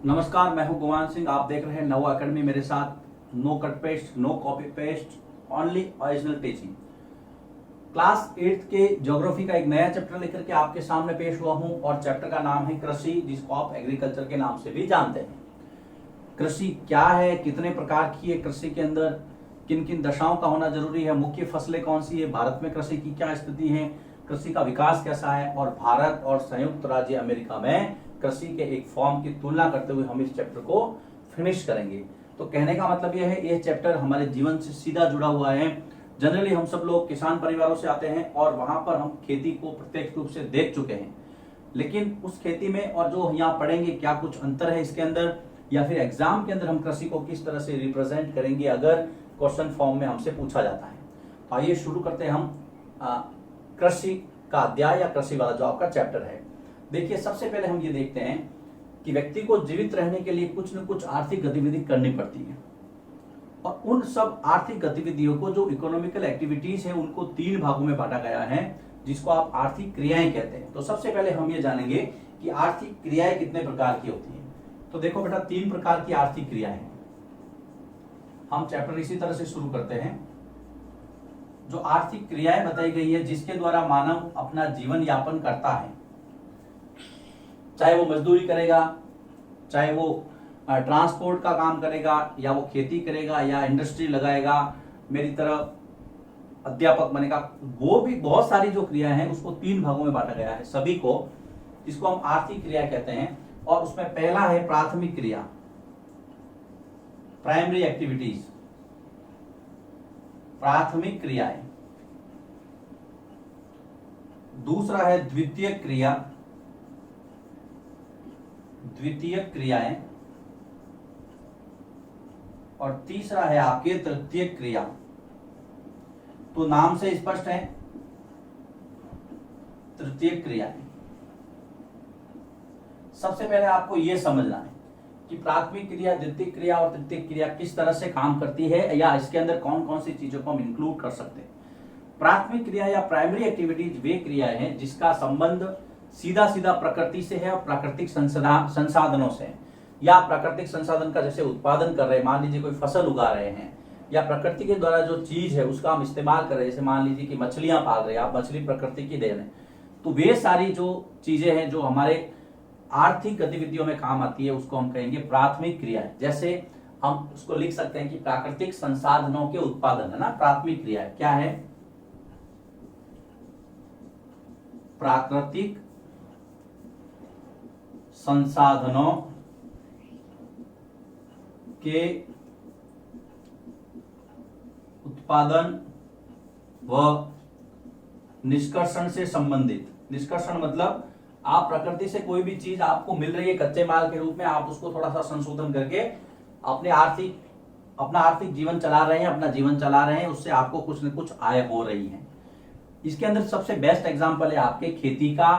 नमस्कार, मैं हूं गुमान सिंह। आप देख रहे हैं नवो एकेडमी। मेरे साथ no cut paste, no copy paste, only original teaching. Class 8 के ज्योग्राफी का एक नया चैप्टर लेकर के आपके सामने पेश हुआ हूं और चैप्टर का नाम है कृषि, जिसको आप एग्रीकल्चर के नाम से भी जानते हैं। कृषि क्या है, कितने प्रकार की है, कृषि के अंदर किन किन दशाओं का होना जरूरी है, मुख्य फसलें कौन सी है, भारत में कृषि की क्या स्थिति है, कृषि का विकास कैसा है और भारत और संयुक्त राज्य अमेरिका में कृषि के एक फॉर्म की तुलना करते हुए हम इस चैप्टर को फिनिश करेंगे। तो कहने का मतलब यह है, यह चैप्टर हमारे जीवन से सीधा जुड़ा हुआ है। जनरली हम सब लोग किसान परिवारों से आते हैं और वहां पर हम खेती को प्रत्यक्ष रूप से देख चुके हैं, लेकिन उस खेती में और जो यहाँ पढ़ेंगे क्या कुछ अंतर है इसके अंदर, या फिर एग्जाम के अंदर हम कृषि को किस तरह से रिप्रेजेंट करेंगे अगर क्वेश्चन फॉर्म में हमसे पूछा जाता है। तो आइए शुरू करते हैं हम कृषि का अध्याय या कृषि वाला जो आपका चैप्टर है। देखिए, सबसे पहले हम ये देखते हैं कि व्यक्ति को जीवित रहने के लिए कुछ न कुछ आर्थिक गतिविधि करनी पड़ती है और उन सब आर्थिक गतिविधियों को, जो इकोनॉमिकल एक्टिविटीज है, उनको 3 भागों में बांटा गया है, जिसको आप आर्थिक क्रियाएं कहते हैं। तो सबसे पहले हम ये जानेंगे कि आर्थिक क्रियाएं कितने प्रकार की होती हैं। तो देखो बेटा, 3 प्रकार की आर्थिक क्रियाएं हैं। हम चैप्टर इसी तरह से शुरू करते हैं। जो आर्थिक क्रियाएं बताई गई है जिसके द्वारा मानव अपना जीवन यापन करता है, चाहे वो मजदूरी करेगा, चाहे वो ट्रांसपोर्ट का काम करेगा, या वो खेती करेगा, या इंडस्ट्री लगाएगा, मेरी तरह अध्यापक बनेगा, वो भी बहुत सारी जो क्रिया है उसको 3 भागों में बांटा गया है सभी को, जिसको हम आर्थिक क्रिया कहते हैं। और उसमें पहला है प्राथमिक क्रिया, प्राइमरी एक्टिविटीज, प्राथमिक क्रियाएं। दूसरा है द्वितीयक क्रिया, द्वितीयक क्रियाएं। और तीसरा है आपके तृतीयक क्रिया। तो नाम से स्पष्ट है, तृतीयक क्रियाएं। सबसे पहले आपको यह समझना है कि प्राथमिक क्रिया, द्वितीयक क्रिया और तृतीयक क्रिया किस तरह से काम करती है, या इसके अंदर कौन कौन सी चीजों को हम इंक्लूड कर सकते हैं। प्राथमिक क्रिया या प्राइमरी एक्टिविटीज वे क्रियाएं हैं जिसका संबंध सीधा सीधा प्रकृति से है और प्राकृतिक संसाधनों से है, या प्राकृतिक संसाधन का जैसे उत्पादन कर रहे हैं, मान लीजिए कोई फसल उगा रहे हैं, या प्रकृति के द्वारा जो चीज है उसका हम इस्तेमाल कर रहे हैं, जैसे मान लीजिए कि मछलियां पाल रहे हैं आप, मछली प्रकृति की देन है। तो वे सारी जो चीजें हैं जो हमारे आर्थिक गतिविधियों में काम आती है उसको हम कहेंगे प्राथमिक क्रिया। जैसे हम उसको लिख सकते हैं कि प्राकृतिक संसाधनों के उत्पादन, है ना, प्राथमिक क्रिया क्या है, प्राकृतिक संसाधनों के उत्पादन व निष्कर्षण से संबंधित। निष्कर्षण मतलब आप प्रकृति से कोई भी चीज आपको मिल रही है कच्चे माल के रूप में, आप उसको थोड़ा सा संशोधन करके अपना आर्थिक जीवन चला रहे हैं, अपना जीवन चला रहे हैं, उससे आपको कुछ न कुछ आय हो रही है। इसके अंदर सबसे बेस्ट एग्जांपल है आपके खेती का,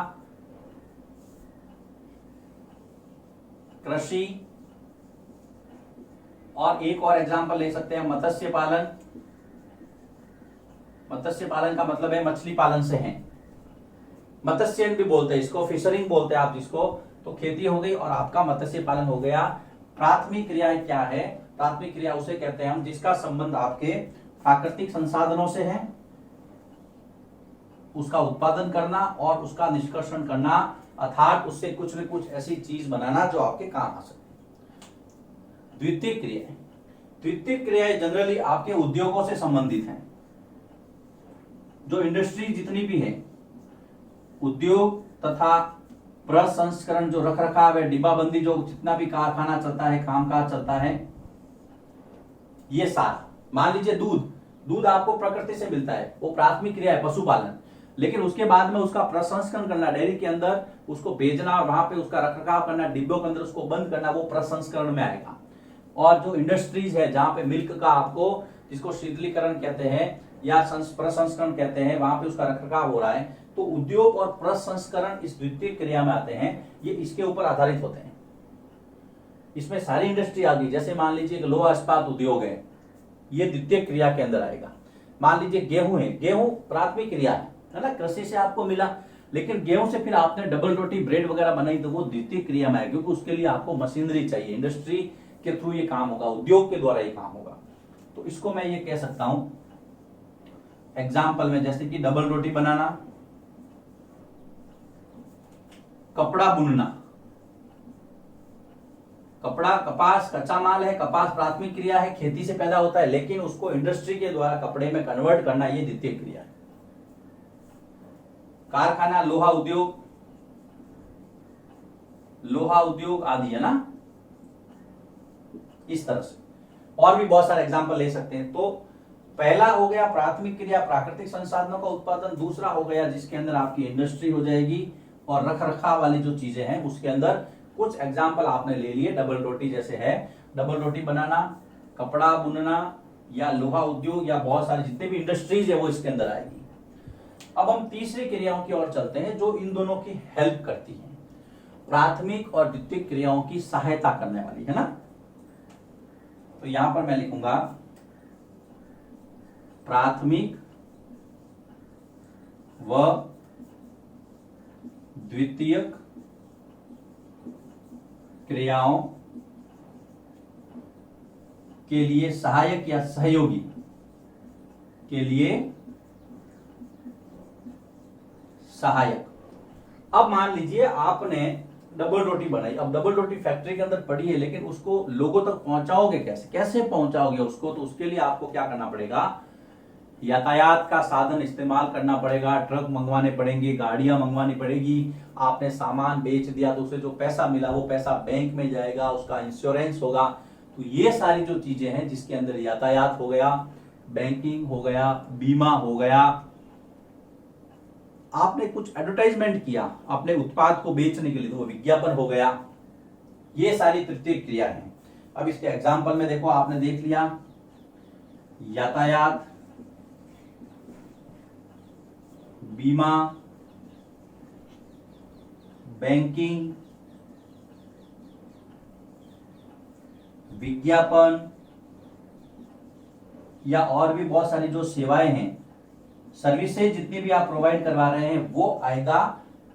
कृषि, और एक और एग्जांपल ले सकते हैं मत्स्य पालन। मत्स्य पालन का मतलब है मछली पालन से है, मत्स्यन भी बोलते हैं इसको, फिशरिंग बोलते हैं आप जिसको। तो खेती हो गई और आपका मत्स्य पालन हो गया। प्राथमिक क्रिया क्या है? प्राथमिक क्रिया उसे कहते हैं हम जिसका संबंध आपके प्राकृतिक संसाधनों से है, उसका उत्पादन करना और उसका निष्कर्षण करना, अर्थात उससे कुछ न कुछ ऐसी चीज बनाना जो आपके काम आ सके। द्वितीयक क्रिया, द्वितीयक क्रियाएं जनरली आपके उद्योगों से संबंधित हैं। जो इंडस्ट्री जितनी भी है, उद्योग तथा प्रसंस्करण, जो रख रखाव है, डिब्बाबंदी, जो जितना भी कारखाना चलता है, कामकाज चलता है, ये सारा। मान लीजिए दूध आपको प्रकृति से मिलता है, वो प्राथमिक क्रिया है, पशुपालन। लेकिन उसके बाद में उसका प्रसंस्करण करना, डेयरी के अंदर उसको भेजना और वहां पे उसका रखरखाव करना, डिब्बों के अंदर उसको बंद करना, वो प्रसंस्करण में आएगा। और जो इंडस्ट्रीज है जहां पे मिल्क का आपको, जिसको शीतलीकरण कहते हैं या प्रसंस्करण कहते हैं, वहां पे उसका रखरखाव हो रहा है, तो उद्योग और प्रसंस्करण इस द्वितीय क्रिया में आते हैं। ये इसके ऊपर आधारित होते हैं। इसमें सारी इंडस्ट्री आ गई। जैसे मान लीजिए लोहा इस्पात उद्योग है, ये द्वितीय क्रिया के अंदर आएगा। मान लीजिए गेहूं है, गेहूं प्राथमिक क्रिया है ना, कृषि से आपको मिला। लेकिन गेहूं से फिर आपने डबल रोटी ब्रेड वगैरह बनाई तो वो द्वितीय क्रिया में है, क्योंकि उसके लिए आपको मशीनरी चाहिए, इंडस्ट्री के थ्रू ये काम होगा, उद्योग के द्वारा ये काम होगा। तो इसको मैं ये कह सकता हूं एग्जाम्पल में, जैसे कि डबल रोटी बनाना, कपड़ा बुनना। कपड़ा, कपास कच्चा माल है, कपास प्राथमिक क्रिया है, खेती से पैदा होता है, लेकिन उसको इंडस्ट्री के द्वारा कपड़े में कन्वर्ट करना ये द्वितीय क्रिया है। कारखाना, लोहा उद्योग, लोहा उद्योग आदि, है ना, इस तरह से और भी बहुत सारे एग्जाम्पल ले सकते हैं। तो पहला हो गया प्राथमिक क्रिया, प्राकृतिक संसाधनों का उत्पादन। दूसरा हो गया जिसके अंदर आपकी इंडस्ट्री हो जाएगी, और रख रखाव वाली जो चीजें हैं उसके अंदर कुछ एग्जाम्पल आपने ले लिए, डबल रोटी जैसे है, डबल रोटी बनाना, कपड़ा बुनना, या लोहा उद्योग, या बहुत सारी जितने भी इंडस्ट्रीज है वो इसके अंदर आएगी। अब हम तीसरी क्रियाओं की ओर चलते हैं जो इन दोनों की हेल्प करती है, प्राथमिक और द्वितीय क्रियाओं की सहायता करने वाली, है ना। तो यहां पर मैं लिखूंगा प्राथमिक व द्वितीय क्रियाओं के लिए सहायक या सहयोगी, के लिए सहायक। अब मान लीजिए आपने डबल रोटी बनाई, अब डबल रोटी फैक्ट्री के अंदर पड़ी है, लेकिन उसको लोगों तक पहुंचाओगे कैसे, कैसे पहुंचाओगे उसको, तो उसके लिए आपको क्या करना पड़ेगा, यातायात का साधन इस्तेमाल करना पड़ेगा, ट्रक मंगवाने पड़ेंगे, गाड़ियां मंगवानी पड़ेगी। आपने सामान बेच दिया तो उसे जो पैसा मिला वो पैसा बैंक में जाएगा, उसका इंश्योरेंस होगा। तो ये सारी जो चीजें हैं जिसके अंदर यातायात हो गया, बैंकिंग हो गया, बीमा हो गया, आपने कुछ एडवर्टाइजमेंट किया अपने उत्पाद को बेचने के लिए तो वो विज्ञापन हो गया। ये सारी तृतीय क्रिया है। अब इसके एग्जाम्पल में देखो, आपने देख लिया यातायात, बीमा, बैंकिंग, विज्ञापन, या और भी बहुत सारी जो सेवाएं हैं, सर्विसेज जितनी भी आप प्रोवाइड करवा रहे हैं वो आएगा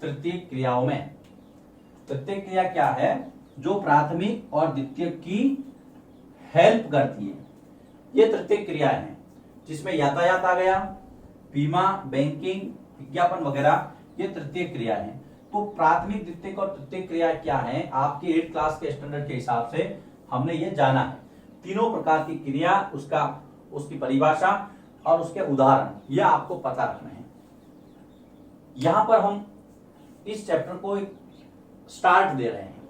तृतीय क्रियाओं में। तृतीय क्रिया क्या है, जो प्राथमिक और द्वितीय की हेल्प करती है, ये तृतीय क्रिया है, जिसमें यातायात आ गया, बीमा, बैंकिंग, विज्ञापन वगैरह, ये तृतीय क्रिया है। तो प्राथमिक, द्वितीय और तृतीय क्रिया क्या है, आपके 8th क्लास के स्टैंडर्ड के हिसाब से हमने ये जाना है। तीनों प्रकार की क्रिया, उसकी परिभाषा और उसके उदाहरण, यह आपको पता रखना है। यहां पर हम इस चैप्टर को एक स्टार्ट दे रहे हैं।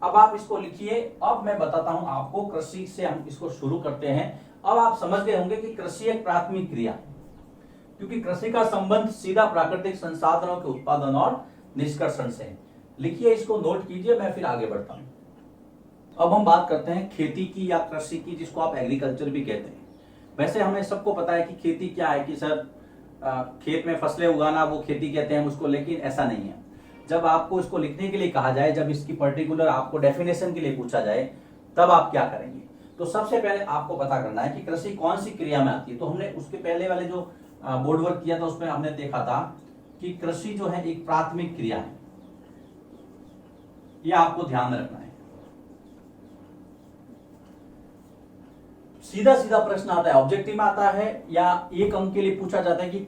अब आप इसको लिखिए। अब मैं बताता हूं आपको, कृषि से हम इसको शुरू करते हैं। अब आप समझ गए होंगे कि कृषि एक प्राथमिक क्रिया है, क्योंकि कृषि का संबंध सीधा प्राकृतिक संसाधनों के उत्पादन और निष्कर्षण से है। लिखिए, इसको नोट कीजिए, मैं फिर आगे बढ़ता हूं। अब हम बात करते हैं खेती की या कृषि की, जिसको आप एग्रीकल्चर भी कहते हैं। वैसे हमें सबको पता है कि खेती क्या है, कि सर खेत में फसलें उगाना वो खेती कहते हैं उसको, लेकिन ऐसा नहीं है। जब आपको इसको लिखने के लिए कहा जाए, जब इसकी पर्टिकुलर आपको डेफिनेशन के लिए पूछा जाए, तब आप क्या करेंगे। तो सबसे पहले आपको पता करना है कि कृषि कौन सी क्रिया में आती है। तो हमने उसके पहले वाले जो बोर्ड वर्क किया था उसमें हमने देखा था कि कृषि जो है एक प्राथमिक क्रिया है, यह आपको ध्यान रखना है। सीधा सीधा प्रश्न आता है, ऑब्जेक्टिव में आता है या एक अंक के लिए पूछा जाता है कि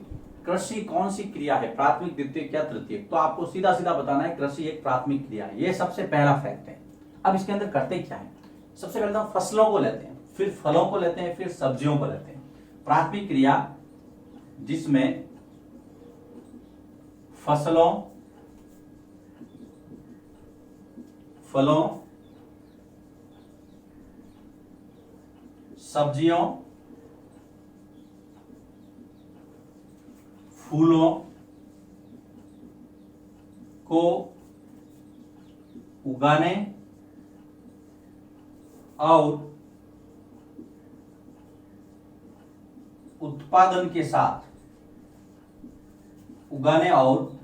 कृषि कौन सी क्रिया है, प्राथमिक, द्वितीय या तृतीय। तो आपको सीधा सीधा बताना है कृषि एक प्राथमिक क्रिया है। ये सबसे पहला फैक्ट है। अब इसके अंदर करते क्या है, सबसे पहले हम फसलों को लेते हैं, फिर फलों को लेते हैं, फिर सब्जियों को लेते हैं। प्राथमिक क्रिया जिसमें फसलों, फलों, सब्जियों, फूलों को उगाने और उत्पादन के साथ, उगाने और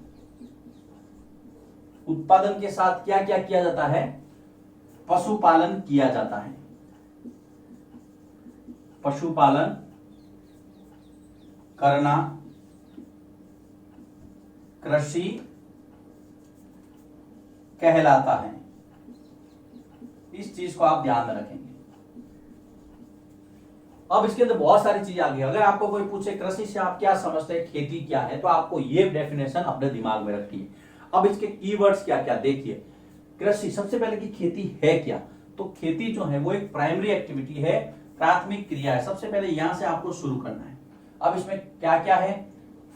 उत्पादन के साथ क्या क्या किया जाता है, पशुपालन किया जाता है। पशुपालन कृषि कहलाता है। इस चीज को आप ध्यान में रखेंगे। अब इसके अंदर बहुत सारी चीजें आ गई। अगर आपको कोई पूछे कृषि से आप क्या समझते हैं, खेती क्या है, तो आपको ये डेफिनेशन अपने दिमाग में रखिए। अब इसके कीवर्ड्स क्या क्या देखिए। कृषि, सबसे पहले कि खेती है क्या, तो खेती जो है वो एक प्राइमरी एक्टिविटी है, प्राथमिक क्रिया है। सबसे पहले यहां से आपको शुरू करना है। अब इसमें क्या क्या है,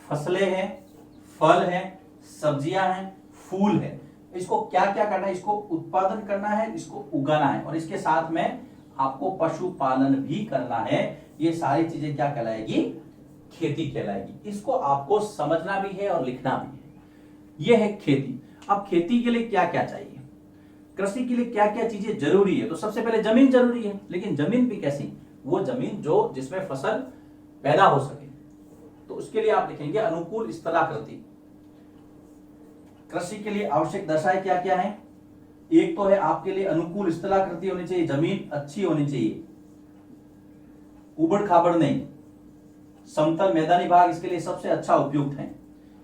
फसलें हैं, फल है, सब्जियां हैं, फूल है। इसको क्या क्या करना है, इसको उत्पादन करना है, इसको उगाना है, और इसके साथ में आपको पशुपालन भी करना है। ये सारी चीजें क्या कहलाएगी, खेती कहलाएगी। इसको आपको समझना भी है और लिखना भी है। ये है खेती। अब खेती के लिए क्या क्या चाहिए, कृषि के लिए क्या क्या चीजें जरूरी है, तो सबसे पहले जमीन जरूरी है। लेकिन जमीन भी कैसी, वो जमीन जो जिसमें फसल पैदा हो सके। तो उसके लिए आप लिखेंगे अनुकूल स्थलाकृति। कृषि के लिए आवश्यक दशाएं क्या क्या है, एक तो है आपके लिए अनुकूल स्थलाकृति होनी चाहिए, जमीन अच्छी होनी चाहिए, उबड़ खाबड़ नहीं, समतल मैदानी भाग इसके लिए सबसे अच्छा उपयुक्त है।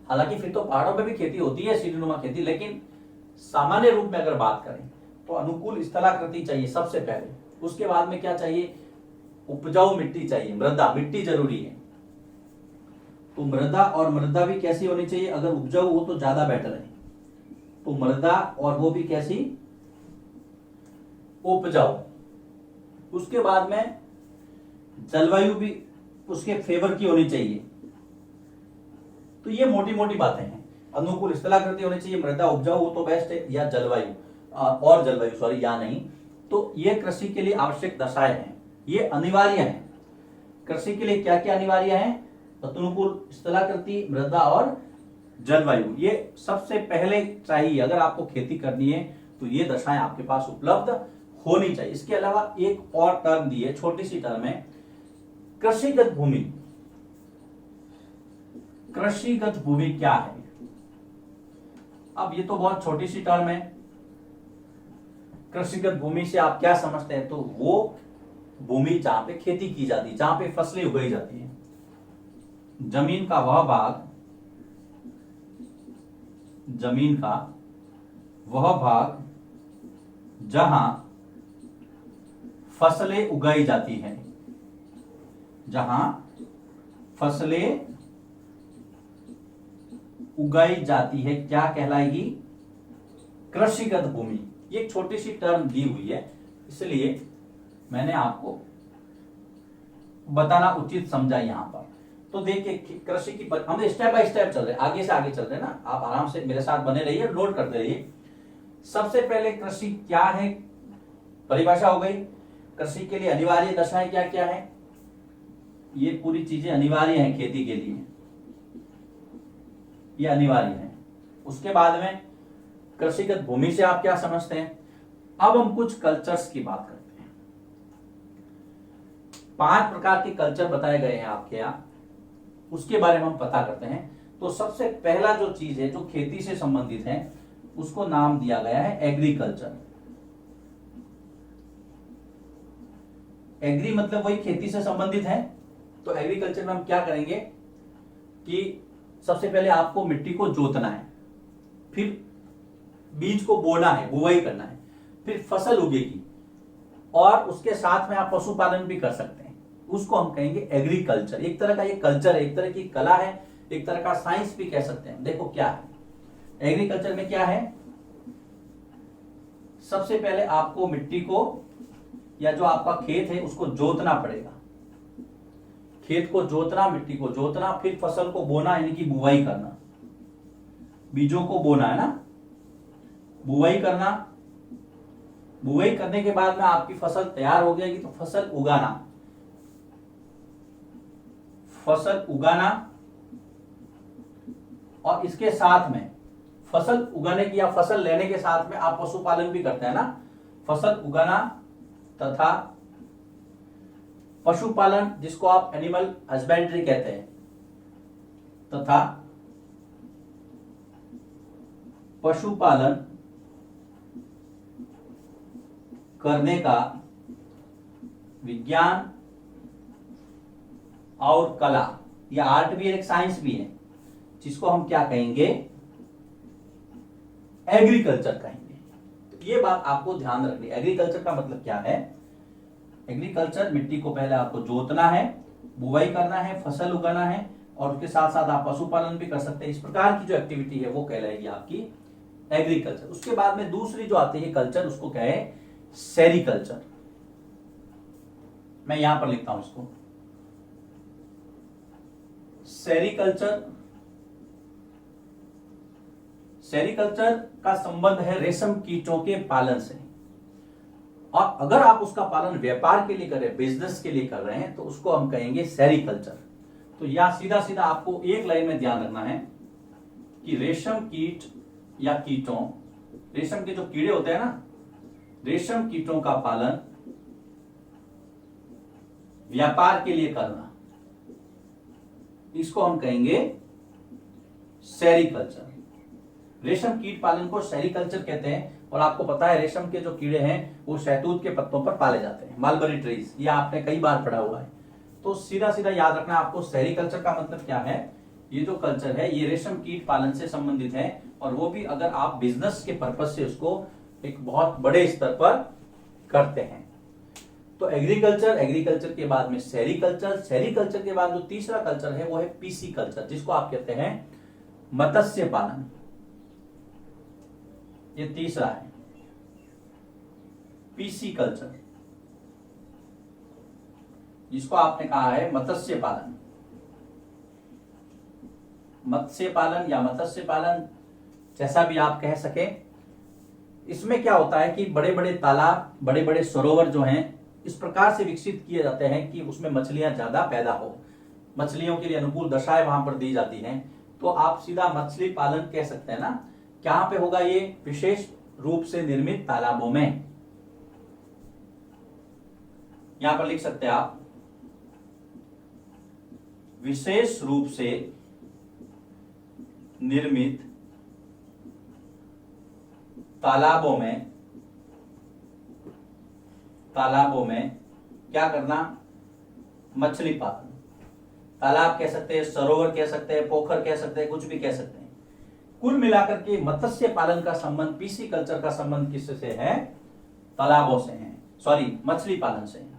हालांकि फिर तो पहाड़ों पे भी खेती होती है, सीढ़ीनुमा खेती, लेकिन सामान्य रूप में अगर बात करें तो अनुकूल स्थलाकृति चाहिए सबसे पहले। उसके बाद में क्या चाहिए, उपजाऊ मिट्टी चाहिए, मृदा, मिट्टी जरूरी है। तो मृदा, और मृदा भी कैसी होनी चाहिए, अगर उपजाऊ हो तो ज्यादा बेटर है। तो मृदा, और वो भी कैसी, उपजाऊ। उसके बाद में जलवायु भी उसके फेवर की होनी चाहिए। तो ये मोटी मोटी बातें हैं। अनुकूल स्थलाकृति होनी चाहिए, मृदा उपजाऊ हो तो बेस्ट है, या जलवायु और जलवायु सॉरी या नहीं। तो ये कृषि के लिए आवश्यक दशाएं हैं, ये अनिवार्य है। कृषि के लिए क्या क्या अनिवार्य है, अनुकूल स्थलाकृति, मृदा और जलवायु, ये सबसे पहले चाहिए। अगर आपको खेती करनी है तो ये दशाएं आपके पास उपलब्ध होनी चाहिए। इसके अलावा एक और टर्म दी है, छोटी सी टर्म है, कृषिगत भूमि। कृषिगत भूमि क्या है, अब ये तो बहुत छोटी सी टर्म है। कृषिगत भूमि से आप क्या समझते हैं, तो वो भूमि जहां पे खेती की जाती है, जहां पे फसलें उगाई जाती है। जमीन का वह भाग, जमीन का वह भाग जहां फसलें उगाई जाती हैं, जहां फसलें उगाई जाती है, क्या कहलाएगी, कृषिगत भूमि। ये एक छोटी सी टर्म दी हुई है, इसलिए मैंने आपको बताना उचित समझा यहां पर। तो देखिए कृषि की हम स्टेप बाय स्टेप चल रहे हैं, आगे से आगे चल रहे हैं ना, आप आराम से मेरे साथ बने रहिए, नोट करते रहिए। सबसे पहले कृषि क्या है, परिभाषा हो गई। कृषि के लिए अनिवार्य दशाएं क्या क्या है, ये पूरी चीजें अनिवार्य हैं खेती के लिए, ये अनिवार्य है। उसके बाद में कृषिगत भूमि से आप क्या समझते हैं। अब हम कुछ कल्चर्स की बात करते हैं। 5 प्रकार के कल्चर बताए गए हैं आपके यहाँ, उसके बारे में हम पता करते हैं। तो सबसे पहला जो चीज है जो खेती से संबंधित है, उसको नाम दिया गया है एग्रीकल्चर। एग्री मतलब वही खेती से संबंधित है। तो एग्रीकल्चर में हम क्या करेंगे कि सबसे पहले आपको मिट्टी को जोतना है, फिर बीज को बोना है, बुवाई करना है, फिर फसल उगेगी, और उसके साथ में आप पशुपालन भी कर सकते हैं। उसको हम कहेंगे एग्रीकल्चर। एक तरह का ये कल्चर है, एक तरह की कला है, एक तरह का साइंस भी कह सकते हैं। देखो क्या है एग्रीकल्चर में, क्या है, सबसे पहले आपको मिट्टी को, या जो आपका खेत है उसको जोतना पड़ेगा। खेत को जोतना, मिट्टी को जोतना, फिर फसल को बोना, यानी कि बुवाई करना, बीजों को बोना है ना, बुवाई करना। बुवाई करने के बाद में आपकी फसल तैयार हो जाएगी तो फसल उगाना, फसल उगाना, और इसके साथ में फसल उगाने की या फसल लेने के साथ में आप पशुपालन भी करते हैं ना। फसल उगाना तथा पशुपालन, जिसको आप एनिमल हस्बेंड्री कहते हैं, तथा पशुपालन करने का विज्ञान और कला, या आर्ट भी है, एक साइंस भी है, जिसको हम क्या कहेंगे, एग्रीकल्चर कहेंगे। तो ये बात आपको ध्यान रखनी। एग्रीकल्चर का मतलब क्या है? एग्रीकल्चर, मिट्टी को पहले आपको जोतना है, बुवाई करना है, फसल उगाना है, और उसके साथ साथ आप पशुपालन भी कर सकते हैं। इस प्रकार की जो एक्टिविटी है वो कहलाएगी आपकी एग्रीकल्चर। उसके बाद में दूसरी जो आती है कल्चर, उसको क्या है? सेरीकल्चर। मैं यहां पर लिखता हूं इसको, सेरीकल्चर। सेरीकल्चर का संबंध है रेशम कीटों के पालन से, और अगर आप उसका पालन व्यापार के लिए कर रहे हैं, बिजनेस के लिए कर रहे हैं, तो उसको हम कहेंगे सेरीकल्चर। तो यहां सीधा सीधा आपको एक लाइन में ध्यान रखना है कि रेशम कीट या कीटों, रेशम के जो कीड़े होते हैं ना, रेशम कीटों का पालन व्यापार के लिए करना, इसको हम कहेंगे सेरीकल्चर। रेशम कीट पालन को सेरीकल्चर कहते हैं। और आपको पता है रेशम के जो कीड़े हैं वो शहतूत के पत्तों पर पाले जाते हैं, मलबरी ट्रीज, ये आपने कई बार पढ़ा हुआ है। तो सीधा सीधा याद रखना आपको, सेरीकल्चर का मतलब क्या है? ये जो कल्चर है ये रेशम कीट पालन से संबंधित है, और वो भी अगर आप बिजनेस के पर्पज से उसको एक बहुत बड़े स्तर पर करते हैं। तो एग्रीकल्चर, एग्रीकल्चर के बाद में सेरीकल्चर, सेरीकल्चर के बाद जो तीसरा कल्चर है वो है पीसी कल्चर, जिसको आप कहते हैं मत्स्य पालन। ये तीसरा है पीसी कल्चर, जिसको आपने कहा है मत्स्य पालन। मत्स्य पालन या मत्स्य पालन, जैसा भी आप कह सके। इसमें क्या होता है कि बड़े बड़े तालाब, बड़े बड़े सरोवर जो हैं इस प्रकार से विकसित किए जाते हैं कि उसमें मछलियां ज्यादा पैदा हो, मछलियों के लिए अनुकूल दशाएं वहां पर दी जाती हैं। तो आप सीधा मछली पालन कह सकते हैं ना। कहां पे होगा ये? विशेष रूप से निर्मित तालाबों में। यहां पर लिख सकते हैं आप, विशेष रूप से निर्मित तालाबों में, तालाबों में क्या करना? मछली पालन। तालाब कह सकते हैं, सरोवर कह सकते हैं, पोखर कह सकते हैं, कुछ भी कह सकते हैं। कुल मिलाकर के मत्स्य पालन का संबंध, पीसी कल्चर का संबंध किससे है? तालाबों से है, सॉरी मछली पालन से है।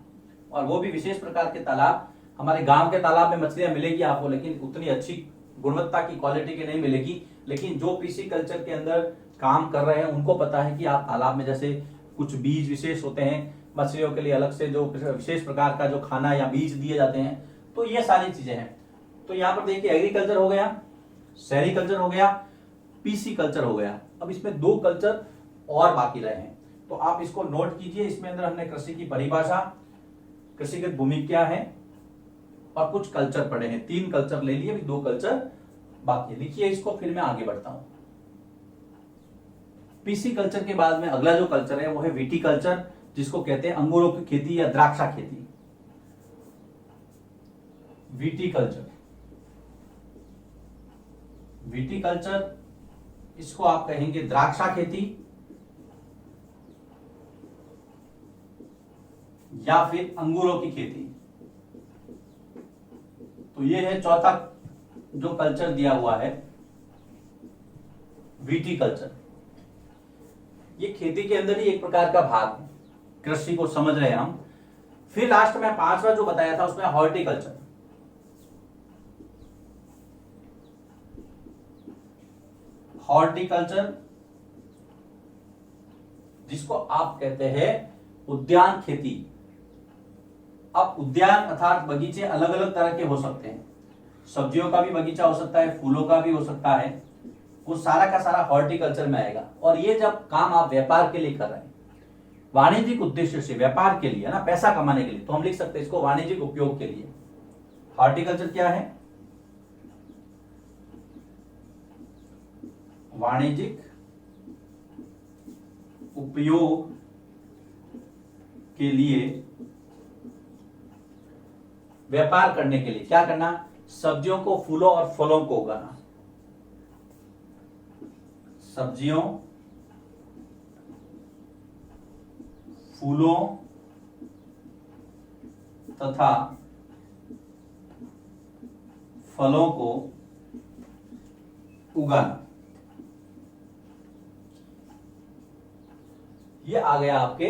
और वो भी विशेष प्रकार के तालाब। हमारे गांव के तालाब में मछलियां मिलेगी आपको, लेकिन उतनी अच्छी गुणवत्ता की, क्वालिटी की नहीं मिलेगी। लेकिन जो पीसी कल्चर के अंदर काम कर रहे हैं उनको पता है कि आप तालाब में, जैसे कुछ बीज विशेष होते हैं मछलियों के लिए, अलग से जो विशेष प्रकार का जो खाना या बीज दिए जाते हैं, तो ये सारी चीजें हैं। तो यहां पर देखिए एग्रीकल्चर हो गया, सेरीकल्चर हो गया, पीसी कल्चर हो गया। अब इसमें दो कल्चर और बाकी रहे हैं, तो आप इसको नोट कीजिए। इसमें अंदर हमने कृषि की परिभाषा, कृषिगत भूमि क्या है, और कुछ कल्चर पढ़े हैं। 3 कल्चर ले लिए, अभी 2 कल्चर बाकी। लिखिए इसको, फिर मैं आगे बढ़ता हूं। पीसी कल्चर के बाद में अगला जो कल्चर है वो है विटीकल्चर, जिसको कहते हैं अंगूरों की खेती या द्राक्षा खेती। विटीकल्चर, विटीकल्चर, इसको आप कहेंगे द्राक्षा खेती या फिर अंगूरों की खेती। तो ये है चौथा जो कल्चर दिया हुआ है, विटीकल्चर। ये खेती के अंदर ही एक प्रकार का भाग है, कृषि को समझ रहे हैं हम। फिर लास्ट में 5वां जो बताया था उसमें हॉर्टिकल्चर। हॉर्टिकल्चर, जिसको आप कहते हैं उद्यान खेती। अब उद्यान अर्थात बगीचे अलग अलग तरह के हो सकते हैं, सब्जियों का भी बगीचा हो सकता है, फूलों का भी हो सकता है, वो सारा का सारा हॉर्टिकल्चर में आएगा। और ये जब काम आप व्यापार के लिए कर रहे हैं, वाणिज्यिक उद्देश्य से, व्यापार के लिए ना, पैसा कमाने के लिए, तो हम लिख सकते हैं इसको वाणिज्यिक उपयोग के लिए। हॉर्टिकल्चर क्या है? वाणिज्यिक उपयोग के लिए, व्यापार करने के लिए क्या करना? सब्जियों को, फूलों और फलों को उगाना। सब्जियों, फूलों तथा फलों को उगाना। ये आ गया आपके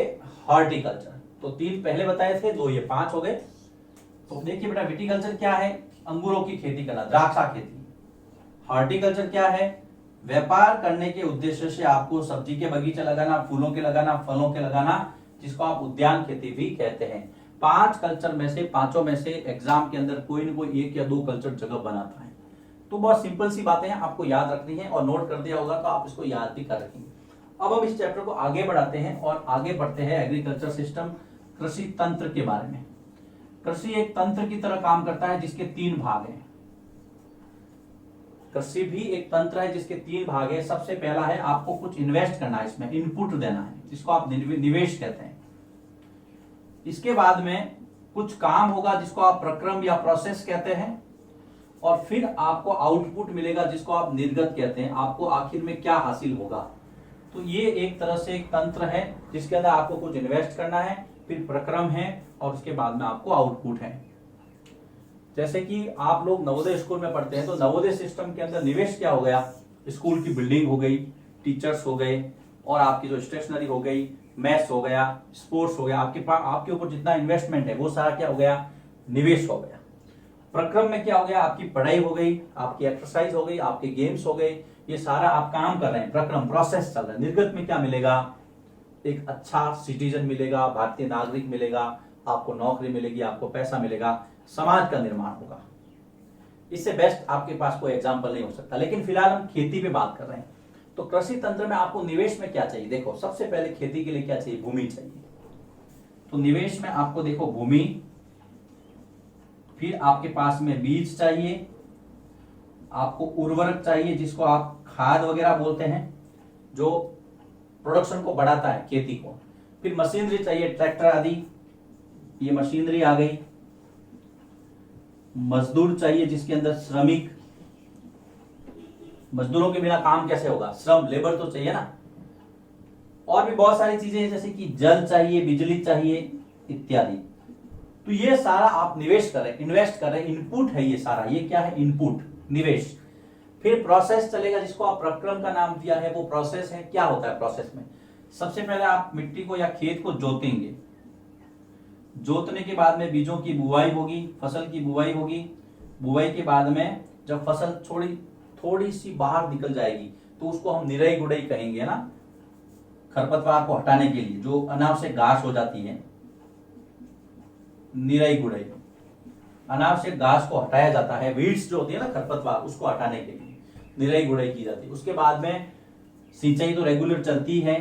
हॉर्टिकल्चर। तो 3 पहले बताए थे, 2 ये 5 हो गए। तो देखिए बेटा, विटिकल्चर क्या है? अंगूरों की खेती करना, द्राक्षा खेती। हॉर्टिकल्चर क्या है? व्यापार करने के उद्देश्य से आपको सब्जी के बगीचे लगाना, फूलों के लगाना, फलों के लगाना, जिसको आप उद्यान खेती भी कहते हैं। 5 कल्चर में से, पांचों में से एग्जाम के अंदर कोई ना कोई 1 या 2 कल्चर जगह बनाता है। तो बहुत सिंपल सी बातें हैं, आपको याद रखनी है, और नोट कर दिया होगा तो आप इसको याद भी कर रखेंगे। अब हम इस चैप्टर को आगे बढ़ाते हैं और आगे बढ़ते हैं एग्रीकल्चर सिस्टम, कृषि तंत्र के बारे में। कृषि एक तंत्र की तरह काम करता है जिसके 3 भाग हैं। कृषि भी एक तंत्र है जिसके 3 भाग है। सबसे पहला है आपको कुछ इन्वेस्ट करना है, इसमें इनपुट देना है, जिसको आप निवेश कहते हैं। इसके बाद में कुछ काम होगा जिसको आप प्रक्रम या प्रोसेस कहते हैं, और फिर आपको आउटपुट मिलेगा जिसको आप निर्गत कहते हैं। आपको आखिर में क्या हासिल होगा। तो ये एक तरह से एक तंत्र है जिसके अंदर आपको कुछ इन्वेस्ट करना है, फिर प्रक्रम है, और उसके बाद में आपको आउटपुट है। जैसे कि आप लोग नवोदय स्कूल में पढ़ते हैं, तो नवोदय सिस्टम के अंदर निवेश क्या हो गया? स्कूल की बिल्डिंग हो गई, टीचर्स हो गए, और आपकी जो स्टेशनरी हो गई, मैथ्स हो गया, स्पोर्ट्स हो गया। आपके ऊपर जितना इन्वेस्टमेंट है वो सारा क्या हो गया? निवेश हो गया। प्रक्रम में क्या हो गया? आपकी पढ़ाई हो गई, आपकी एक्सरसाइज हो गई, आपके गेम्स हो गए, ये सारा आप काम कर रहे हैं, प्रक्रम प्रोसेस चल रहा है। निर्गत में क्या मिलेगा? एक अच्छा सिटीजन मिलेगा, भारतीय नागरिक मिलेगा, आपको नौकरी मिलेगी, आपको पैसा मिलेगा, समाज का निर्माण होगा। इससे बेस्ट आपके पास कोई एग्जाम्पल नहीं हो सकता। लेकिन फिलहाल हम खेती पे बात कर रहे हैं। तो कृषि तंत्र में आपको निवेश में क्या चाहिए? देखो, सबसे पहले खेती के लिए क्या चाहिए? भूमि चाहिए। तो निवेश में आपको देखो भूमि, फिर आपके पास में बीज चाहिए, आपको उर्वरक चाहिए जिसको आप खाद वगैरह बोलते हैं, जो प्रोडक्शन को बढ़ाता है खेती को, फिर मशीनरी चाहिए, ट्रैक्टर आदि, ये मशीनरी आ गई। मजदूर चाहिए जिसके अंदर श्रमिक, मजदूरों के बिना काम कैसे होगा? श्रम, लेबर तो चाहिए ना। और भी बहुत सारी चीजें जैसे कि जल चाहिए, बिजली चाहिए इत्यादि। तो ये सारा आप निवेश कर रहे हैं, इन्वेस्ट कर रहे हैं, इनपुट है ये सारा। ये क्या है? इनपुट, निवेश। फिर प्रोसेस चलेगा जिसको आप प्रक्रम का नाम दिया है, वो प्रोसेस है। क्या होता है प्रोसेस में? सबसे पहले आप मिट्टी को या खेत को जोतेंगे, जोतने के बाद में बीजों की बुवाई होगी, फसल की बुवाई होगी। बुवाई के बाद में जब फसल थोड़ी सी बाहर निकल जाएगी तो उसको हम निराई गुड़ाई कहेंगे ना, खरपतवार को हटाने के लिए, जो अनावश्यक घास हो जाती है, निराई गुड़ाई। अनावश्यक घास को हटाया जाता है, वीड्स जो होती है ना, खरपतवार, उसको हटाने के लिए निराई गुड़ाई की जाती है। उसके बाद में सिंचाई तो रेगुलर चलती है।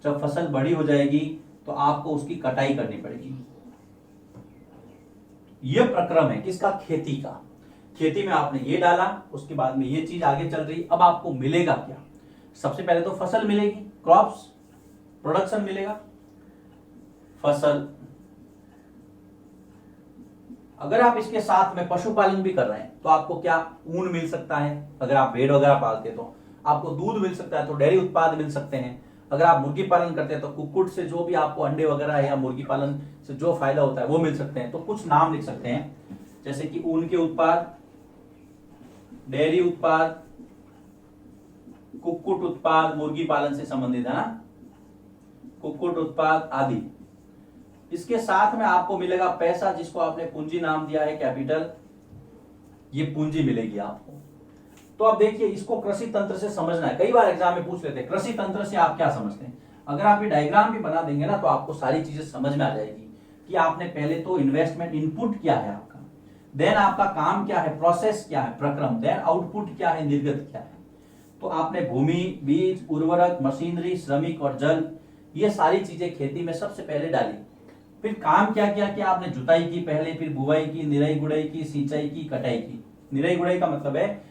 जब फसल बड़ी हो जाएगी तो आपको उसकी कटाई करनी पड़ेगी। यह प्रक्रम है किसका? खेती का। खेती में आपने ये डाला, उसके बाद में ये चीज आगे चल रही। अब आपको मिलेगा क्या? सबसे पहले तो फसल मिलेगी, क्रॉप्स, प्रोडक्शन मिलेगा, फसल। अगर आप इसके साथ में पशुपालन भी कर रहे हैं तो आपको क्या? ऊन मिल सकता है। अगर आप भेड़ वगैरह पालते तो आपको दूध मिल सकता है, तो डेयरी उत्पाद मिल सकते हैं। अगर आप मुर्गी पालन करते हैं तो कुक्कुट से जो भी आपको अंडे वगैरह है या मुर्गी पालन से जो फायदा होता है वो मिल सकते हैं। तो कुछ नाम लिख सकते हैं, जैसे कि ऊन के उत्पाद, डेयरी उत्पाद, कुक्कुट उत्पाद, मुर्गी पालन से संबंधित है ना, कुक्कुट उत्पाद आदि। इसके साथ में आपको मिलेगा पैसा, जिसको आपने पूंजी नाम दिया है, कैपिटल। ये पूंजी मिलेगी आपको। तो अब देखिए, इसको कृषि तंत्र से समझना है। कई बार एग्जाम में पूछ लेते हैं कृषि तंत्र से आप क्या समझते हैं। अगर आप ये डायग्राम भी बना देंगे ना तो आपको सारी चीजें समझ में आ जाएगी कि आपने पहले तो इन्वेस्टमेंट, इनपुट क्या है आपका, देन आपका काम क्या है, प्रोसेस क्या है, प्रक्रम, देन आउटपुट क्या है, निर्गत क्या है। तो आपने भूमि, बीज, उर्वरक, मशीनरी, श्रमिक और जल, ये सारी चीजें खेती में सबसे पहले डाली। फिर काम क्या किया कि आपने जुताई की पहले, फिर बुवाई की, निराई गुड़ाई की, सिंचाई की, कटाई की। निराई गुड़ाई का मतलब है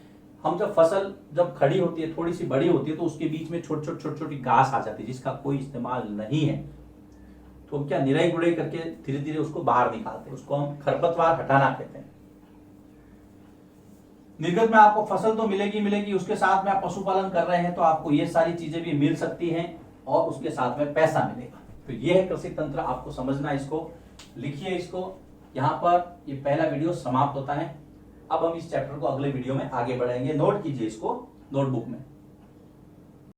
हम जब फसल जब खड़ी होती है, थोड़ी सी बड़ी होती है, तो उसके बीच में छोटी छोटी घास आ जाती है जिसका कोई इस्तेमाल नहीं है। तो हम क्या निराई गुड़ाई करके धीरे धीरे उसको बाहर निकालते हैं, उसको हम खरपतवार हटाना कहते हैं। निर्गत में आपको फसल तो मिलेगी, उसके साथ में आप पशुपालन कर रहे हैं तो आपको ये सारी चीजें भी मिल सकती हैं और उसके साथ में पैसा मिलेगा। तो ये है कृषि तंत्र, आपको समझना, इसको लिखिए। इसको यहाँ पर ये पहला वीडियो समाप्त होता है। अब हम इस चैप्टर को अगले वीडियो में आगे बढ़ाएंगे। नोट कीजिए इसको नोटबुक में।